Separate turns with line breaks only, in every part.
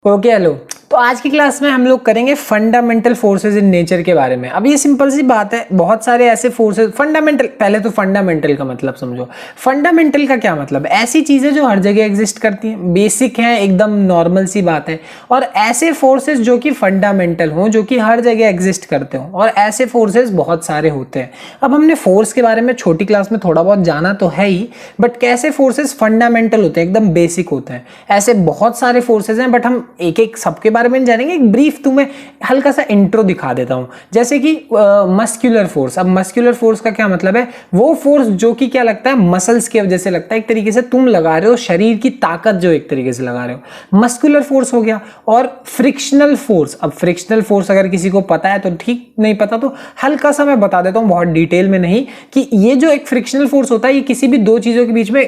Okay hello. तो आज की क्लास में हम लोग करेंगे फंडामेंटल फोर्सेस इन नेचर के बारे में। अब ये सिंपल सी बात है, बहुत सारे ऐसे फोर्सेस फंडामेंटल, पहले तो फंडामेंटल का मतलब समझो। फंडामेंटल का क्या मतलब? ऐसी चीजें जो हर जगह एग्जिस्ट करती हैं, बेसिक हैं, एकदम नॉर्मल सी बात है। और ऐसे फोर्सेस जो कि फंडामेंटल हों, जो कि हर जगह एग्जिस्ट करते हों, और ऐसे फोर्सेस बहुत सारे होते हैं। अब हमने फोर्स के बारे में छोटी क्लास में थोड़ा बहुत जाना तो है ही, बट कैसे फोर्सेस फंडामेंटल होते हैं, एकदम बेसिक होते हैं। ऐसे बहुत सारे फोर्सेस हैं, बट हम एक एक सबके बारे में जानेंगे। एक ब्रीफ तुम्हें हल्का सा इंट्रो दिखा देता हूं। जैसे कि मस्कुलर फोर्स। अब मस्कुलर फोर्स का क्या मतलब है? वो फोर्स जो कि क्या लगता है, मसल्स की वजह से लगता है। एक तरीके से तुम लगा रहे हो शरीर की ताकत, जो एक तरीके से लगा रहे हो, मस्कुलर फोर्स हो गया। और फ्रिक्शनल फोर्स। अब फ्रिक्शनल फोर्स अगर किसी को पता है तो ठीक, नहीं पता तो हल्का सा मैं बता देता हूं, बहुत डिटेल में नहीं, कि ये जो एक फ्रिक्शनल फोर्स होता है, ये किसी भी दो चीजों के बीच में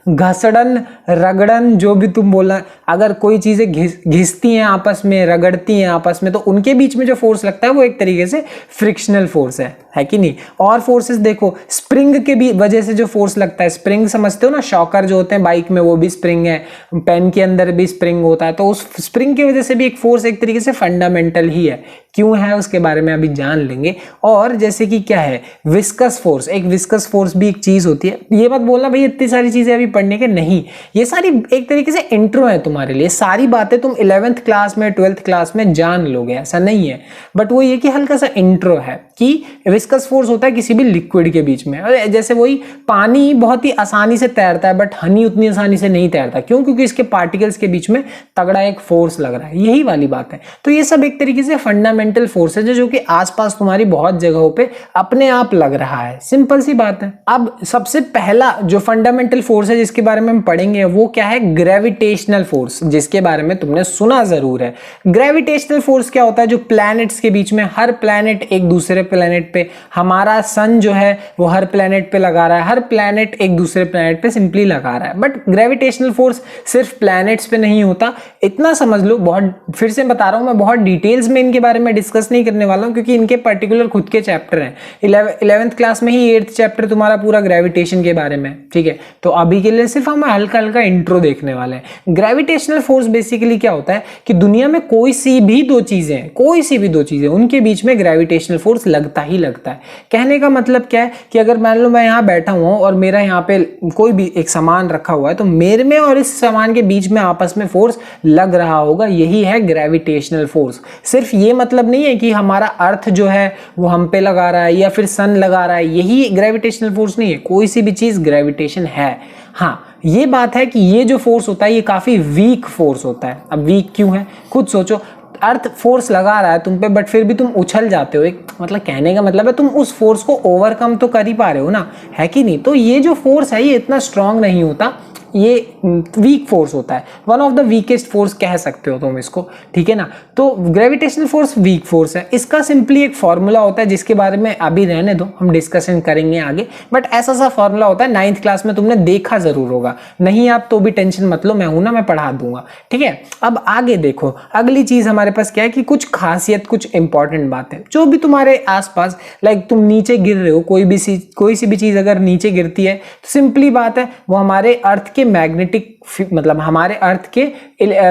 घसड़न, रगड़न, जो भी तुम बोलना, अगर कोई चीजें घिसती हैं आपस में, रगड़ती हैं आपस में, तो उनके बीच में जो फोर्स लगता है वो एक तरीके से फ्रिक्शनल फोर्स है कि नहीं? और फोर्सेस देखो, स्प्रिंग के भी वजह से जो फोर्स लगता है, स्प्रिंग समझते हो ना, शॉकर जो होते हैं बाइक में, वो भी स्प्रिंग है, पेन के अंदर भी स्प्रिंग होता है, तो उस स्प्रिंग की वजह से भी एक फोर्स एक तरीके से फंडामेंटल ही है। क्यों है उसके बारे में अभी जान लेंगे। और जैसे कि क्या है, विस्कस फोर्स। एक विस्कस फोर्स भी एक चीज होती है। ये मत बोलना भाई इतनी सारी चीजें अभी पढ़ने के, नहीं, ये सारी एक तरीके से इंट्रो है तुम्हारे लिए। सारी बातें तुम 11th क्लास में, 12th क्लास में जान लोगे, ऐसा नहीं है, बट वो ये कि हल्का सा इंट्रो है कि विस्कस फोर्स होता है किसी भी लिक्विड के बीच में। जैसे वही पानी बहुत ही आसानी से तैरता है, बट हनी उतनी आसानी से नहीं तैरता। क्यों? क्योंकि इसके पार्टिकल्स के बीच में तगड़ा एक फोर्स लग रहा है, यही वाली बात है। तो ये सब एक तरीके से फंडामेंटल फोर्सेज है, जो कि आसपास तुम्हारी बहुत जगहों पे अपने आप लग रहा है। सिंपल सी बात है। अब सबसे पहला जो फंडामेंटल फोर्स है जिसके बारे में हम पढ़ेंगे, वो क्या है? ग्रेविटेशनल फोर्स, जिसके बारे में तुमने सुना जरूर है। ग्रेविटेशनल फोर्स क्या होता है? जो प्लैनेट्स के बीच में, हर प्लैनेट एक दूसरे प्लैनेट पे, हमारा सन जो है वो हर प्लैनेट पे लगा रहा है, हर प्लैनेट एक दूसरे प्लैनेट पे सिंपली लगा रहा है। बट ग्रेविटेशनल फोर्स सिर्फ प्लैनेट्स पे नहीं होता, इतना समझ लो। बहुत फिर से बता रहा हूं, मैं बहुत डिटेल्स में इनके बारे में डिस्कस नहीं करने वाला हूं, क्योंकि इनके पर्टिकुलर खुद के चैप्टर हैं। 11th क्लास में ही 8th चैप्टर तुम्हारा पूरा ग्रेविटेशन के बारे में, ठीक है? तो अभी के लिए सिर्फ हम हल्का हल्का इंट्रो देखने वाले हैं। ग्रेविटेशनल फोर्स बेसिकली क्या होता है कि दुनिया में कोई सी भी दो चीजें, उनके बीच में ग्रेविटेशनल फोर्स लगता ही लगता है। कहने का मतलब क्या है कि अगर मान लो मैं यहाँ बैठा हुआ और मेरा यहाँ पे कोई भी एक सामान रखा हुआ है, तो मेरे में और इस सामान के बीच में आपस में फोर्स लग रहा होगा, यही है ग्रेविटेशनल फोर्स। सिर्फ ये मतलब नहीं है कि हमारा अर्थ जो है वो हम पे लगा रहा है या फिर सन लगा रहा है, यही ग्रेविटेशनल फोर्स नहीं है। कोई सी भी चीज ग्रेविटेशन है। हाँ, ये बात है कि ये जो फोर्स होता है ये काफी वीक फोर्स होता है। अब वीक क्यों है? खुद सोचो। अर्थ फोर्स लगा रहा है तुम पे, बट फिर भी तुम उछल जाते हो। एक मतलब कहने का मतलब है तुम उस फोर्स को ओवरकम तो कर ही पा रहे हो ना, है कि नहीं? तो ये जो फोर्स है ये इतना स्ट्रांग नहीं होता, ये वीक फोर्स होता है। One of the weakest force कह सकते हो तुम इसको, ठीक है ना? तो ग्रेविटेशनल फोर्स वीक फोर्स है। इसका सिंपली एक फॉर्मूला होता है, जिसके बारे में अभी रहने दो, हम डिस्कशन करेंगे आगे। बट ऐसा सा फॉर्मूला होता है, 9th क्लास में तुमने देखा जरूर होगा। नहीं आप तो भी टेंशन मत लो, मैं हूं ना, मैं पढ़ा दूंगा, ठीक है? अब आगे देखो, अगली चीज हमारे पास क्या है कि कुछ खासियत, कुछ इंपॉर्टेंट बात है जो भी तुम्हारे आसपास, लाइक तुम नीचे गिर रहे हो, कोई सी भी चीज अगर नीचे गिरती है, तो सिंपली बात है वो हमारे अर्थ के मैग्नेटिक, मतलब हमारे अर्थ के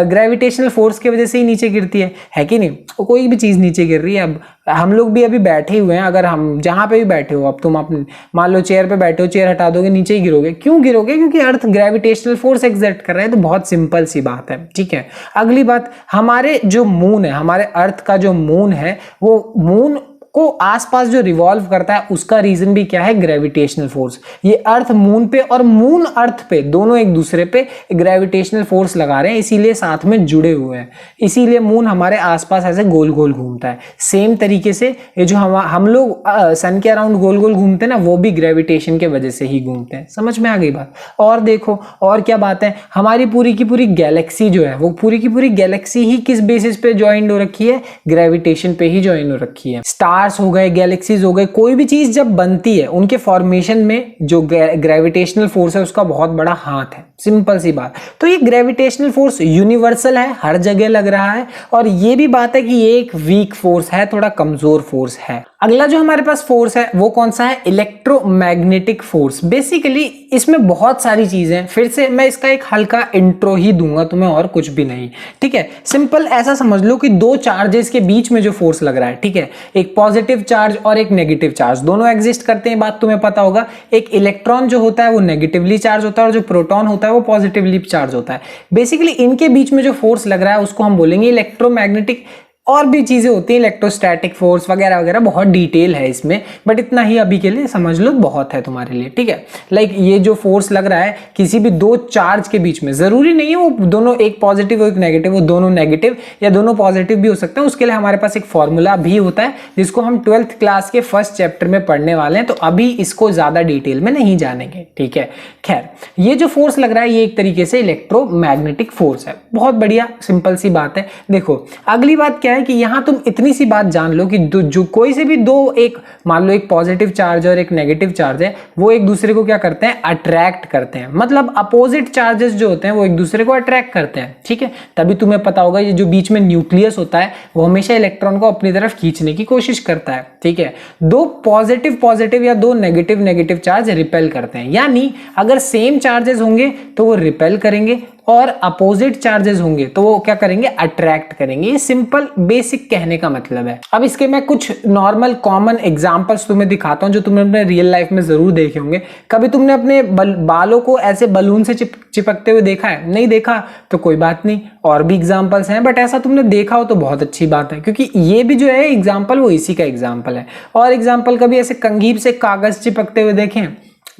ग्रेविटेशनल फोर्स की वजह से ही नीचे गिरती है कि नहीं? तो कोई भी चीज नीचे गिर रही है। अब हम लोग भी अभी बैठे हुए हैं, अगर हम जहां पे भी बैठे हो, अब तुम अपने मान लो चेयर पे बैठे हो, चेयर हटा दोगे नीचे ही गिरोगे। क्यों गिरोगे? क्योंकि अर्थ ग्रेविटेशनल फोर्स एक्सर्ट कर रहा है। तो बहुत सिंपल सी बात है, ठीक है? अगली बात, हमारे जो मून है, हमारे अर्थ का जो मून है, वो मून को आसपास जो रिवॉल्व करता है, उसका रीजन भी क्या है? Gravitational force. ये अर्थ मून पे और मून अर्थ पे, दोनों एक दूसरे पे ग्रेविटेशनल फोर्स लगा रहे हैं, इसीलिए साथ में जुड़े हुए हैं। इसीलिए मून हमारे आसपास ऐसे गोल गोल घूमता है। सेम तरीके से ये जो हम लोग सन के अराउंड गोल गोल घूमते हैं ना, वो भी ग्रेविटेशन के वजह से ही घूमते हैं। समझ में आ गई बात? और देखो और क्या बात है, हमारी पूरी की पूरी गैलेक्सी जो है, वो पूरी की पूरी गैलेक्सी ही किस बेसिस पे ज्वाइंट हो रखी है? ग्रेविटेशन पे ही ज्वाइन हो रखी है। स्टार्स हो गए, गैलेक्सीज हो गए, कोई भी चीज जब बनती है, उनके फॉर्मेशन में जो ग्रेविटेशनल फोर्स है उसका बहुत बड़ा हाथ है। सिंपल सी बात। तो ये ग्रेविटेशनल फोर्स यूनिवर्सल है, हर जगह लग रहा है, और ये भी बात है कि ये एक वीक फोर्स है, थोड़ा कमजोर फोर्स है। अगला जो हमारे पास फोर्स है वो कौन सा है? Electromagnetic force. बेसिकली इसमें बहुत सारी चीजें हैं, फिर से मैं इसका एक हल्का इंट्रो ही दूंगा तुम्हें और कुछ भी नहीं, ठीक है। सिंपल ऐसा समझ लो कि दो चार्जेस के बीच में जो फोर्स लग रहा है, ठीक है, एक पॉजिटिव चार्ज और एक नेगेटिव चार्ज, दोनों एग्जिस्ट करते हैं, बात तुम्हें पता होगा। एक इलेक्ट्रॉन जो होता है वो नेगेटिवली चार्ज होता है और जो प्रोटॉन होता है वो पॉजिटिवली चार्ज होता है। बेसिकली इनके बीच में जो फोर्स लग रहा है उसको हम बोलेंगे इलेक्ट्रोमैग्नेटिक। और भी चीजें होती हैं, इलेक्ट्रोस्टैटिक फोर्स वगैरह वगैरह, बहुत डिटेल है इसमें, बट इतना ही अभी के लिए समझ लो, बहुत है तुम्हारे लिए, ठीक है। लाइक ये जो फोर्स लग रहा है किसी भी दो चार्ज के बीच में, जरूरी नहीं है वो दोनों एक पॉजिटिव और एक नेगेटिव, वो दोनों नेगेटिव या दोनों पॉजिटिव भी हो सकते हैं। उसके लिए हमारे पास एक फॉर्मूला भी होता है जिसको हम 12th क्लास के फर्स्ट चैप्टर में पढ़ने वाले हैं, तो अभी इसको ज्यादा डिटेल में नहीं जानेंगे, ठीक है। खैर, ये जो फोर्स लग रहा है ये एक तरीके से इलेक्ट्रोमैग्नेटिक फोर्स है। बहुत बढ़िया, सिंपल सी बात है। देखो अगली बात क्या है कि यहां तुम इतनी सी बात जान लो कि जो कोई से भी दो, एक मान लो एक पॉजिटिव चार्ज और एक नेगेटिव चार्ज है, वो एक दूसरे को क्या करते हैं? अट्रैक्ट करते हैं। मतलब अपोजिट चार्जेस जो होते हैं वो एक दूसरे को अट्रैक्ट करते हैं, ठीक है। तभी तुम्हें पता होगा ये जो बीच में न्यूक्लियस होता है वो हमेशा इलेक्ट्रॉन को अपनी तरफ खींचने की कोशिश करता है, ठीक है। दो पॉजिटिव पॉजिटिव या दो नेगेटिव नेगेटिव चार्ज रिपेल करते हैं, यानी अगर सेम चार्जेस होंगे तो वो रिपेल करेंगे और अपोजिट चार्जेस होंगे तो वो क्या करेंगे? अट्रैक्ट करेंगे। ये सिंपल बेसिक कहने का मतलब है। अब इसके मैं कुछ नॉर्मल कॉमन एग्जांपल्स तुम्हें दिखाता हूं जो तुमने अपने रियल लाइफ में जरूर देखे होंगे। कभी तुमने अपने बालों को ऐसे बलून से चिपकते हुए देखा है? नहीं देखा तो कोई बात नहीं, और भी एग्जाम्पल्स हैं, बट ऐसा तुमने देखा हो तो बहुत अच्छी बात है, क्योंकि ये भी जो है एग्जाम्पल वो इसी का एग्जाम्पल है। और एग्जाम्पल कभी ऐसे कंघी से कागज चिपकते हुए देखें?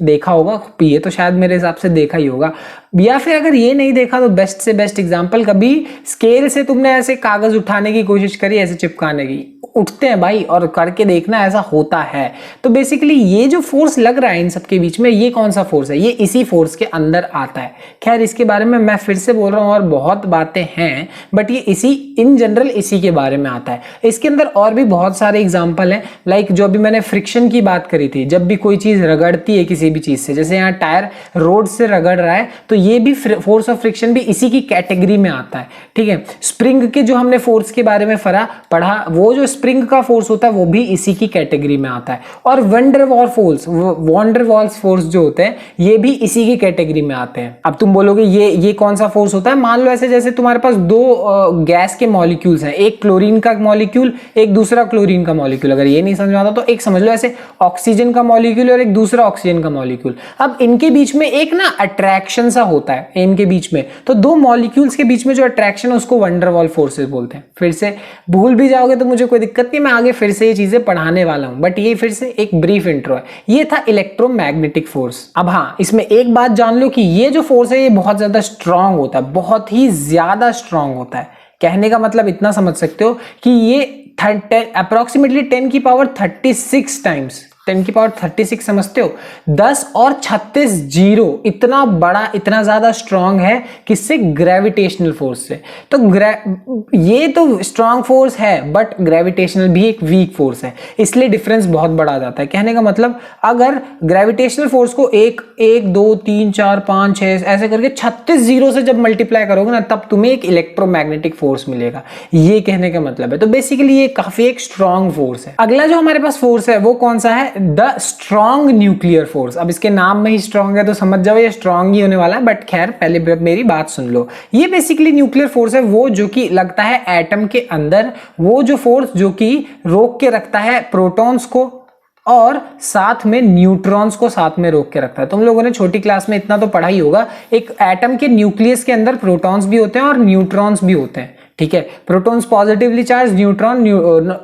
देखा होगा, ये तो शायद मेरे हिसाब से देखा ही होगा। या फिर अगर ये नहीं देखा तो बेस्ट से बेस्ट एग्जांपल, कभी स्केल से तुमने ऐसे कागज उठाने की कोशिश करी, ऐसे चिपकाने की? उठते हैं भाई, और करके देखना, ऐसा होता है। तो बेसिकली ये जो फोर्स लग रहा है इन सबके बीच में, ये कौन सा फोर्स है? ये इसी फोर्स के अंदर आता है। खैर, इसके बारे में मैं फिर से बोल रहा हूँ और बहुत बातें हैं, बट ये इसी इन जनरल इसी के बारे में आता है। इसके अंदर और भी बहुत सारे एग्जाम्पल हैं, लाइक जो अभी मैंने फ्रिक्शन की बात करी थी, जब भी कोई चीज रगड़ती है किसी भी चीज से, जैसे यहाँ टायर रोड से रगड़ रहा है, तो ये भी फोर्स ऑफ फ्रिक्शन भी इसी की कैटेगरी में आता है, ठीक है। स्प्रिंग के जो हमने फोर्स के बारे में पढ़ा, वो जो स्प्रिंग का फोर्स होता है वो भी इसी की कैटेगरी में आता है। और वंडरवॉल्स फोर्स जो होते हैं ये भी इसी की कैटेगरी में आते हैं। अब तुम बोलोगे ये कौन सा फोर्स होता है? मान लो ऐसे जैसे तुम्हारे पास दो गैस के मॉलिक्यूल्स हैं, एक क्लोरीन का मॉलिक्यूल, एक दूसरा क्लोरीन का मॉलिक्यूल। अगर ये नहीं समझ में आता तो एक समझ लो ऐसे ऑक्सीजन का मॉलिक्यूल और एक दूसरा ऑक्सीजन का मॉलिक्यूल। अब इनके बीच में एक ना अट्रैक्शन सा होता है इनके बीच में, तो दो मॉलिक्यूल्स के बीच में जो अट्रैक्शन है उसको वंडरवॉल फोर्सेस बोलते हैं। फिर से भूल भी जाओगे तो मुझे कोई दिक्कत नहीं, मैं आगे फिर से ये चीजें पढ़ाने वाला हूं, बट ये फिर से एक ब्रीफ इंट्रो है। ये था इलेक्ट्रोमैग्नेटिक फोर्स। अब हाँ, इसमें एक बात जान लो कि ये जो फोर्स है ये बहुत ज्यादा स्ट्रांग होता है, बहुत ही ज्यादा स्ट्रांग होता है। कहने का मतलब इतना समझ सकते हो कि ये अप्रोक्सीमेटली 10 की पावर 36 टाइम्स, 10 की पावर 36 समझते हो, 10 और 36 जीरो, इतना बड़ा, इतना ज्यादा स्ट्रांग है। किससे? ग्रेविटेशनल फोर्स से। तो ये तो स्ट्रांग फोर्स है, बट ग्रेविटेशनल भी एक वीक फोर्स है, इसलिए डिफरेंस बहुत बड़ा आ जाता है। कहने का मतलब अगर ग्रेविटेशनल फोर्स को 1 2 3 4 5 6 ऐसे करके 36 जीरो से जब मल्टीप्लाई करोगे ना, तब तुम्हें एक इलेक्ट्रोमैग्नेटिक फोर्स मिलेगा, ये कहने का मतलब है। तो बेसिकली ये काफी एक स्ट्रांग फोर्स है। अगला जो हमारे पास फोर्स है वो कौन सा है? The strong nuclear force. अब इसके नाम में ही स्ट्रॉन्ग है तो समझ जाओ ये स्ट्रॉन्ग ही होने वाला है, बट खैर पहले मेरी बात सुन लो। ये बेसिकली न्यूक्लियर फोर्स है वो जो कि लगता है एटम के अंदर, वो जो फोर्स जो कि रोक के रखता है प्रोटॉन्स को और साथ में न्यूट्रॉन्स को साथ में रोक के रखता है। तुम लोगों ने छोटी क्लास में इतना तो पढ़ा ही होगा, एक एटम के न्यूक्लियस के अंदर प्रोटॉन्स भी होते हैं और न्यूट्रॉन्स भी होते हैं, ठीक है। प्रोटॉन्स पॉजिटिवली चार्ज, न्यूट्रॉन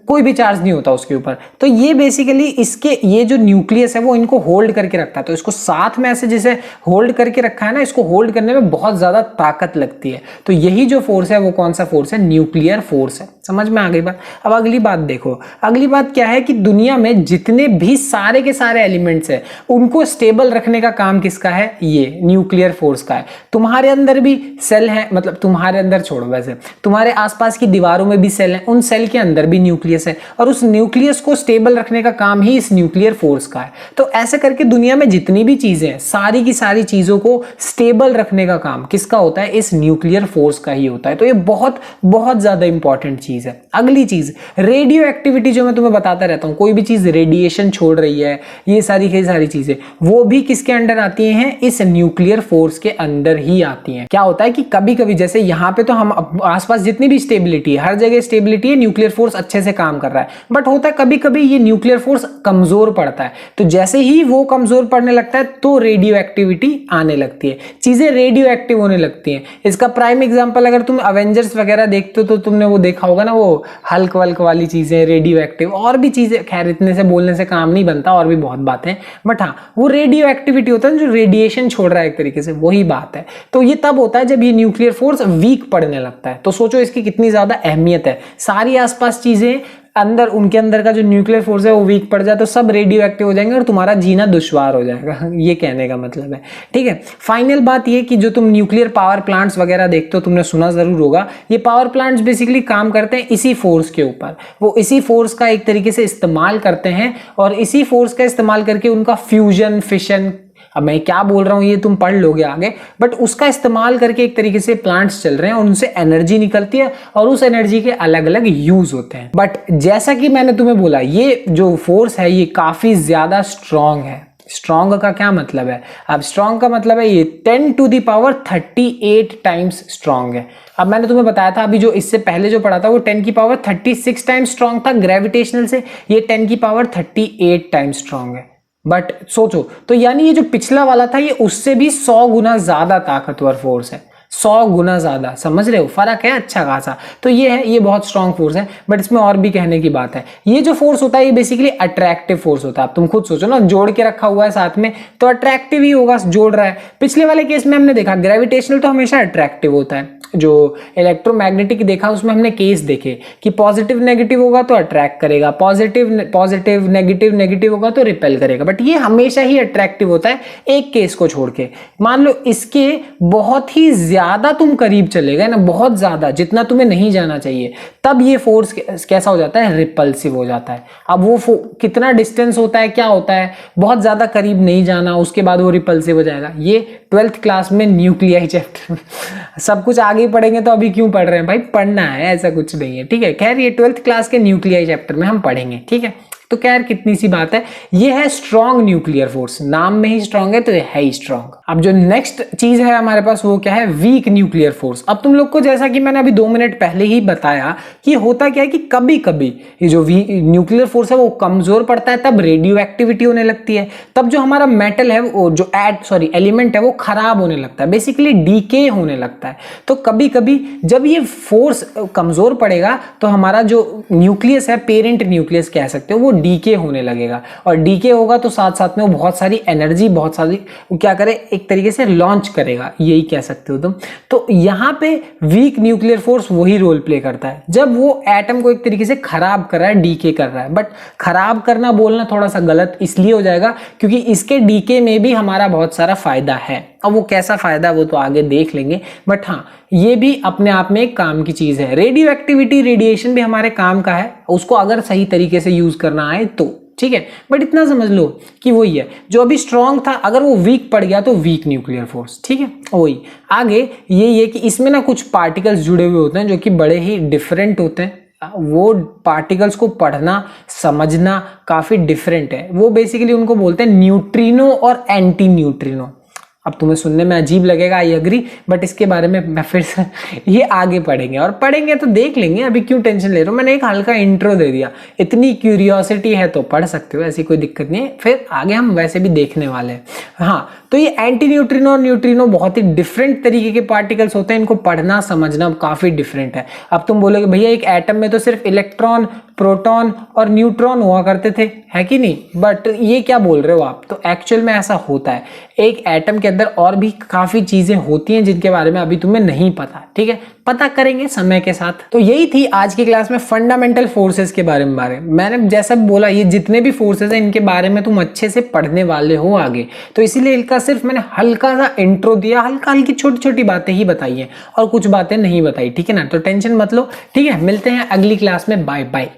कोई भी चार्ज नहीं होता उसके ऊपर। तो ये बेसिकली इसके ये जो न्यूक्लियस है वो इनको होल्ड करके रखता है। तो इसको साथ में ऐसे जैसे होल्ड करके रखा है ना, इसको होल्ड करने में बहुत ज्यादा ताकत लगती है। तो यही जो फोर्स है वो कौन सा फोर्स है? न्यूक्लियर फोर्स है। समझ में आ गई बात। अब अगली बात देखो, अगली बात क्या है कि दुनिया में जितने भी सारे के सारे एलिमेंट्स हैं उनको स्टेबल रखने का काम किसका है, ये न्यूक्लियर फोर्स का है। तुम्हारे अंदर भी सेल है, मतलब तुम्हारे अंदर छोड़ो, वैसे तुम्हारे आसपास की दीवारों में भी सेल है, उन सेल के अंदर भी न्यूक्लियस है और उस न्यूक्लियस को स्टेबल रखने का काम ही इस न्यूक्लियर फोर्स का है। तो ऐसे करके दुनिया में जितनी भी चीजें हैं सारी की सारी चीजों को स्टेबल रखने का काम किसका होता है, इस न्यूक्लियर फोर्स का ही होता है। तो ये बहुत बहुत ज्यादा इंपॉर्टेंट चीज है। अगली चीज रेडियो एक्टिविटी, जो मैं तुम्हें बताता रहता हूं, कोई भी चीज रेडिएशन छोड़ रही है, ये सारी की सारी चीजें वो भी किसके अंडर आती हैं, इस न्यूक्लियर फोर्स के अंदर ही आती हैं। क्या होता है कि कभी कभी जैसे यहाँ पे तो हम आसपास जितनी भी स्टेबिलिटी है, हर जगह स्टेबिलिटी है, न्यूक्लियर फोर्स अच्छे से काम कर रहा है, बट होता है कभी कभी ये न्यूक्लियर फोर्स कमजोर पड़ता है। तो जैसे ही वो कमजोर पड़ने लगता है तो रेडियो एक्टिविटी आने लगती है, चीजें रेडियो एक्टिव होने लगती हैं। इसका प्राइम एग्जांपल अगर तुम अवेंजर्स वगैरह देखते हो तो तुमने वो देखा होगा ना, वो हल्क वल्क वाली चीजें रेडियो एक्टिव, और भी चीजें, खैर इतने से बोलने से काम नहीं बनता, और भी बहुत बातें, बट हाँ वो रेडियो एक्टिविटी होता है जो रेडिएशन छोड़ रहा है एक तरीके से, वही बात है। तो ये तब होता है जब ये न्यूक्लियर फोर्स वीक पड़ने लगता है। तो सोचो इसकी कितनी ज्यादा अहमियत है। सारी आसपास चीजें अंदर, उनके अंदर का जो न्यूक्लियर फोर्स है वो वीक पड़ जाए तो सब रेडियो एक्टिव हो जाएंगे और तुम्हारा जीना दुश्वार हो जाएगा। ये कहने का मतलब है, ठीक है। फाइनल बात ये कि जो तुम न्यूक्लियर पावर प्लांट्स वगैरह देखते हो, तुमने सुना जरूर होगा, ये पावर प्लांट्स बेसिकली काम करते हैं इसी फोर्स के ऊपर। वो इसी फोर्स का एक तरीके से इस्तेमाल करते हैं और इसी फोर्स का इस्तेमाल करके उनका फ्यूजन, फिशन, अब मैं क्या बोल रहा हूं ये तुम पढ़ लोगे आगे, बट उसका इस्तेमाल करके एक तरीके से प्लांट्स चल रहे हैं और उनसे एनर्जी निकलती है और उस एनर्जी के अलग अलग यूज होते हैं। बट जैसा कि मैंने तुम्हें बोला, ये जो फोर्स है ये काफी ज्यादा स्ट्रांग है। स्ट्रांग का क्या मतलब है, अब स्ट्रांग का मतलब है ये 10 to the power 38 times strong है। अब मैंने तुम्हें बताया था अभी जो इससे पहले जो पढ़ा था वो 10 की पावर 36 टाइम्स स्ट्रांग था ग्रेविटेशनल से, ये 10 की पावर 38 टाइम्स स्ट्रांग है। बट सोचो तो यानी ये जो पिछला वाला था ये उससे भी 100 गुना ज्यादा ताकतवर फोर्स है, 100 गुना ज्यादा, समझ रहे हो फर्क है अच्छा खासा। तो ये है, ये बहुत स्ट्रांग फोर्स है। बट इसमें और भी कहने की बात है, ये जो फोर्स होता है ये बेसिकली अट्रैक्टिव फोर्स होता है। अब तुम खुद सोचो ना, जोड़ के रखा हुआ है साथ में तो अट्रैक्टिव ही होगा, जोड़ रहा है। पिछले वाले केस में हमने देखा ग्रेविटेशनल तो हमेशा अट्रैक्टिव होता है, जो इलेक्ट्रोमैग्नेटिक देखा उसमें हमने केस देखे कि पॉजिटिव नेगेटिव होगा तो अट्रैक्ट करेगा, पॉजिटिव नेगेटिव नेगेटिव होगा तो रिपेल करेगा, बट ये हमेशा ही अट्रैक्टिव होता है एक केस को छोड़ के। मान लो इसके बहुत ही ज्यादा तुम करीब चले गए ना, बहुत ज्यादा, जितना तुम्हें नहीं जाना चाहिए, तब ये फोर्स कैसा हो जाता है, रिपल्सिव हो जाता है। अब वो कितना डिस्टेंस होता है, क्या होता है, बहुत ज्यादा करीब नहीं जाना, उसके बाद वो रिपल्सिव हो जाएगा। ये 12th क्लास में न्यूक्लियाई चैप्टर सब कुछ आगे पढ़ेंगे तो अभी क्यों पढ़ रहे हैं भाई, पढ़ना है, ऐसा कुछ नहीं है, ठीक है। खैर ये 12th क्लास के न्यूक्लियाई चैप्टर में हम पढ़ेंगे, ठीक है। तो खैर कितनी सी बात है, ये है स्ट्रॉन्ग न्यूक्लियर फोर्स, नाम में ही स्ट्रॉन्ग है तो ये है ही स्ट्रॉन्ग। अब जो नेक्स्ट चीज है हमारे पास वो क्या है, वीक न्यूक्लियर फोर्स। अब तुम लोग को जैसा कि मैंने अभी 2 मिनट पहले ही बताया कि होता क्या है कि कभी कभी ये जो न्यूक्लियर फोर्स है वो कमजोर पड़ता है, तब रेडियो एक्टिविटी होने लगती है, तब जो हमारा मेटल है वो जो एलिमेंट है वो खराब होने लगता है, बेसिकली डीके होने लगता है। तो कभी कभी जब ये फोर्स कमजोर पड़ेगा तो हमारा जो न्यूक्लियस है, पेरेंट न्यूक्लियस कह सकते हो, वो डीके होने लगेगा, और डीके होगा तो साथ साथ में वो बहुत सारी एनर्जी, बहुत सारी क्या करे, एक तरीके से लॉन्च करेगा, यही कह सकते हो तुम। तो यहाँ पे वीक न्यूक्लियर फोर्स वही रोल प्ले करता है जब वो एटम को एक तरीके से खराब कर रहा है, डीके कर रहा है। बट खराब करना बोलना थोड़ा सा गलत इसलिए हो जाएगा क्योंकि इसके डीके में भी हमारा बहुत सारा फायदा है। अब वो कैसा फायदा वो तो आगे देख लेंगे, बट हाँ ये भी अपने आप में एक काम की चीज है। रेडियो एक्टिविटी, रेडिएशन भी हमारे काम का है, उसको अगर सही तरीके से यूज करना आए तो, ठीक है। बट इतना समझ लो कि वही है, जो अभी स्ट्रांग था अगर वो वीक पड़ गया तो वीक न्यूक्लियर फोर्स, ठीक है। वही आगे ये कि इसमें ना कुछ पार्टिकल्स जुड़े हुए होते हैं जो कि बड़े ही डिफरेंट होते हैं, वो पार्टिकल्स को पढ़ना समझना काफी डिफरेंट है। वो बेसिकली उनको बोलते हैं न्यूट्रिनो और एंटी न्यूट्रिनो। अब तुम्हें सुनने में अजीब लगेगा, आई एग्री, बट इसके बारे में मैं फिर से ये आगे पढ़ेंगे, और पढ़ेंगे तो देख लेंगे, अभी क्यों टेंशन ले रहे हो। मैंने एक हल्का इंट्रो दे दिया, इतनी क्यूरियोसिटी है तो पढ़ सकते हो, ऐसी कोई दिक्कत नहीं है, फिर आगे हम वैसे भी देखने वाले हैं। हाँ तो ये एंटी न्यूट्रिनो और न्यूट्रिनो बहुत ही डिफरेंट तरीके के पार्टिकल्स होते हैं, इनको पढ़ना समझना काफी डिफरेंट है। अब तुम बोलोगे भैया एक एटम में तो सिर्फ इलेक्ट्रॉन, प्रोटॉन और न्यूट्रॉन हुआ करते थे, है कि नहीं, बट ये क्या बोल रहे हो आप, तो एक्चुअल में ऐसा होता है। एक एटम के अंदर और भी काफी चीजें होती हैं जिनके बारे में अभी तुम्हें नहीं पता, ठीक है। पता करेंगे समय के साथ। तो यही थी आज की क्लास में फंडामेंटल फोर्सेस के बारे में। मैंने जैसा बोला ये जितने भी फोर्सेस हैं इनके बारे में तुम अच्छे से पढ़ने वाले हो आगे, तो इसीलिए इनका सिर्फ मैंने हल्का सा इंट्रो दिया, हल्का हल्की छोटी छोटी बातें ही बताई है और कुछ बातें नहीं बताई, ठीक है ना। तो टेंशन मत लो, ठीक है। मिलते हैं अगली क्लास में, बाय बाय।